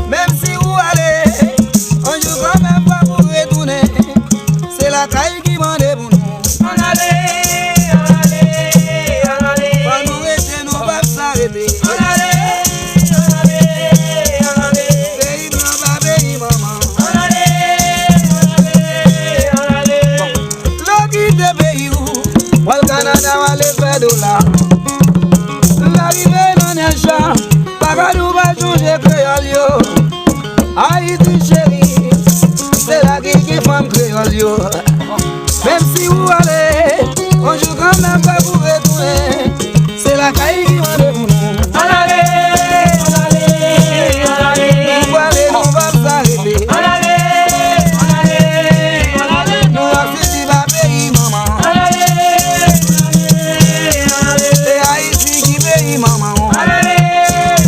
Même si vous allez, un jour quand même pas pour retourner. C'est la caille qui m'en est pour nous. On allait, on allait, on allait. Pas nous rester, nous pas s'arrêter. On allait, on allait, on allait. Pays blanc, pas pays maman. On allait, on allait, on allait. L'eau qui te paye où? Au Canada, on allait faire de là. L'arrivée dans les champs, pas nous va changer créole yo. Haïti chérie, c'est la qui femme créole yo. Même si vous allez, on joue quand même pas pour